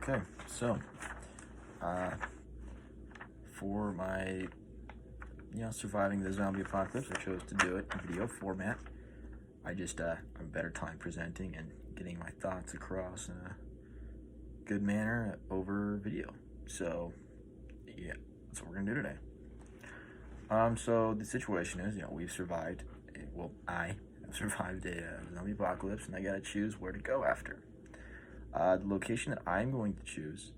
Okay, so for my surviving the zombie apocalypse, I chose to do it in video format. I'm better time presenting and getting my thoughts across in a good manner over video. So yeah, that's what we're gonna do today. So the situation is, we've survived. I have survived a zombie apocalypse, and I gotta choose where to go after. The location that I'm going to choose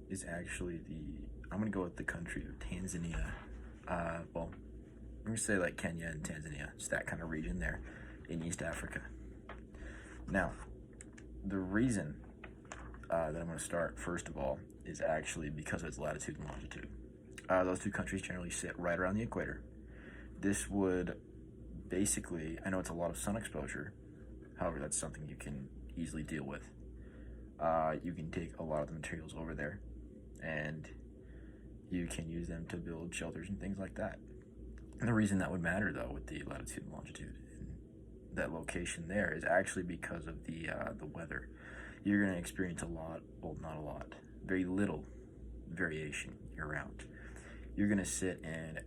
is actually I'm going to go with the country of Tanzania. I'm going to say like Kenya and Tanzania, just that kind of region there in East Africa. Now, the reason that I'm going to start, first of all, is actually because of its latitude and longitude. Those two countries generally sit right around the equator. This would basically, I know it's a lot of sun exposure, however, that's something you can easily deal with. You can take a lot of the materials over there and you can use them to build shelters and things like that. And the reason that would matter, though, with the latitude and longitude and that location there is actually because of the weather. You're going to experience not a lot, very little variation year-round. You're going to sit and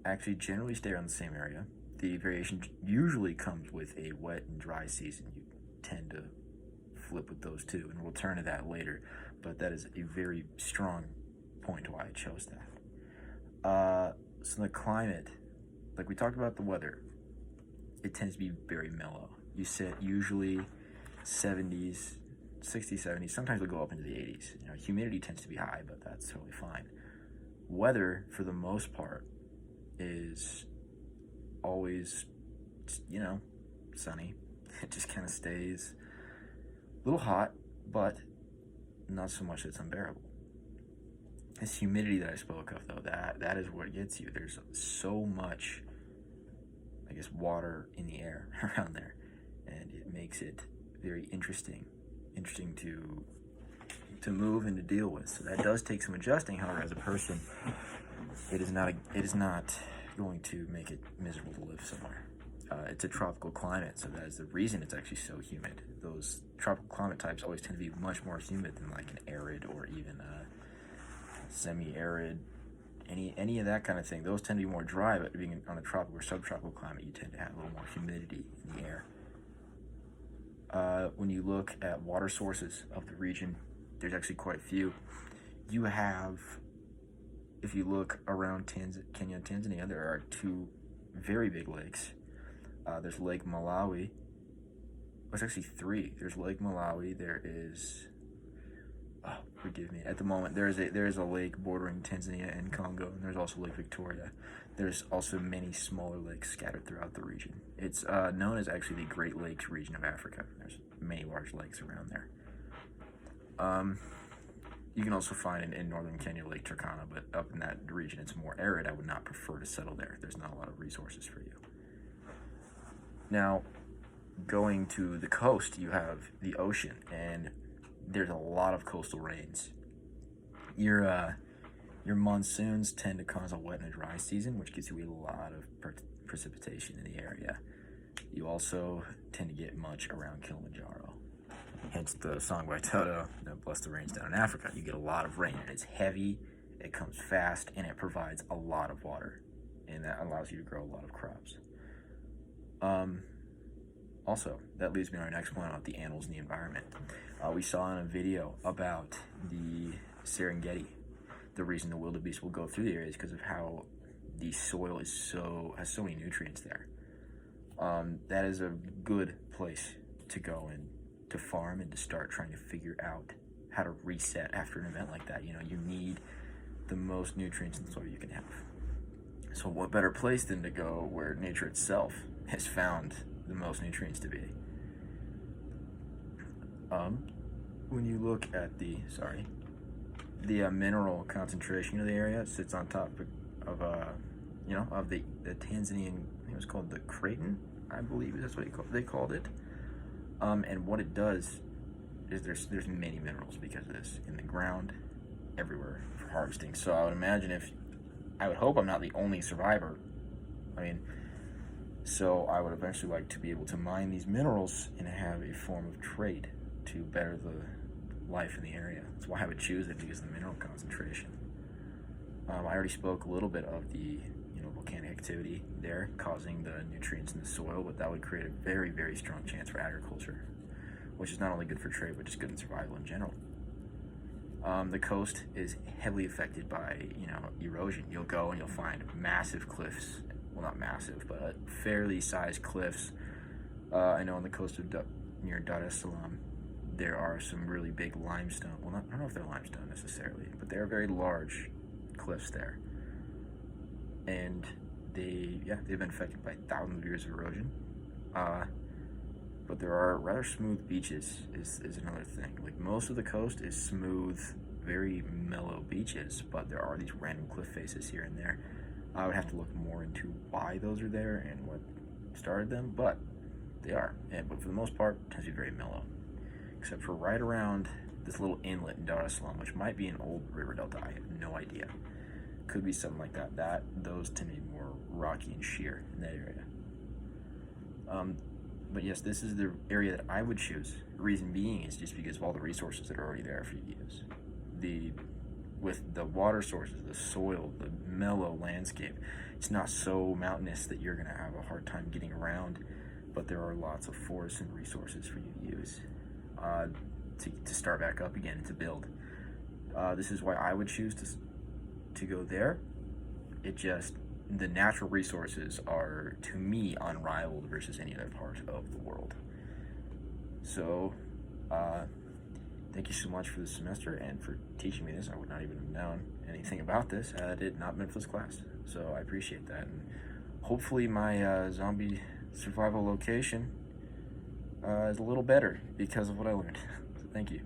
actually generally stay around the same area. The variation usually comes with a wet and dry season. You tend to flip with those two, and we'll turn to that later, but that is a very strong point why I chose that. So the climate, like we talked about the weather, it tends to be very mellow. You sit usually 70s, 60s, 70s, sometimes it'll go up into the 80s. Humidity tends to be high, but that's totally fine. Weather, for the most part, is always, sunny. It just kind of stays a little hot, but not so much that it's unbearable. This humidity that I spoke of, though, that is what gets you. There's so much, water in the air around there, and it makes it very interesting to move and to deal with. So that does take some adjusting. However, as a person, it is not going to make it miserable to live somewhere. It's a tropical climate, so that is the reason it's actually so humid. Those tropical climate types always tend to be much more humid than like an arid or even a semi-arid, any of that kind of thing. Those tend to be more dry, but being on a tropical or subtropical climate, you tend to have a little more humidity in the air. When you look at water sources of the region, there's actually quite a few. You have, if you look around Kenya and Tanzania, there are two very big lakes. There's Lake Malawi. It's actually three. There's Lake Malawi. There is, forgive me. At the moment, there is a lake bordering Tanzania and Congo, and there's also Lake Victoria. There's also many smaller lakes scattered throughout the region. It's known as actually the Great Lakes region of Africa. There's many large lakes around there. You can also find in northern Kenya Lake Turkana, but up in that region, it's more arid. I would not prefer to settle there. There's not a lot of resources for you. Now, going to the coast, you have the ocean, and there's a lot of coastal rains. Your monsoons tend to cause a wet and a dry season, which gives you a lot of precipitation in the area. You also tend to get much around Kilimanjaro. Hence the song by Toto, Bless the Rains Down in Africa. You get a lot of rain, and it's heavy, it comes fast, and it provides a lot of water, and that allows you to grow a lot of crops. Also, that leads me to our next point about the animals in the environment. We saw in a video about the Serengeti. The reason the wildebeest will go through the area is because of how the soil has so many nutrients there. That is a good place to go and to farm and to start trying to figure out how to reset after an event like that. You need the most nutrients in the soil you can have. So what better place than to go where nature itself has found the most nutrients to be? When you look at the mineral concentration of the area, it sits on top of the Tanzanian, I think it was called the Creighton, I believe that's what they called it. And what it does is there's many minerals because of this in the ground, everywhere for harvesting. So I would hope I'm not the only survivor. So I would eventually like to be able to mine these minerals and have a form of trade to better life in the area. That's why I would choose it, because of the mineral concentration. I already spoke a little bit of the volcanic activity there causing the nutrients in the soil, but that would create a very, very strong chance for agriculture, which is not only good for trade, but just good in survival in general. The coast is heavily affected by erosion. You'll go and you'll find massive cliffs. Well, not massive, but fairly sized cliffs. I know on the coast of near Dar es Salaam, there are some really big limestone. Well, I don't know if they're limestone necessarily, but they're very large cliffs there. And they've been affected by thousands of years of erosion. But there are rather smooth beaches is another thing. Like, most of the coast is smooth, very mellow beaches, but there are these random cliff faces here and there. I would have to look more into why those are there and what started them, but they are. But for the most part, it tends to be very mellow, except for right around this little inlet in Dar es Salaam, which might be an old river delta. I have no idea. Could be something like that. Those tend to be more rocky and sheer in that area. But yes, this is the area that I would choose. The reason being is just because of all the resources that are already there for you to use. With the water sources, the soil, the mellow landscape, it's not so mountainous that you're gonna have a hard time getting around, but there are lots of forests and resources for you to use to start back up again and to build. This is why I would choose to go there. The natural resources are, to me, unrivaled versus any other part of the world. So, thank you so much for this semester and for teaching me this. I would not even have known anything about this had it not been for this class. So I appreciate that. And hopefully my zombie survival location is a little better because of what I learned. So thank you.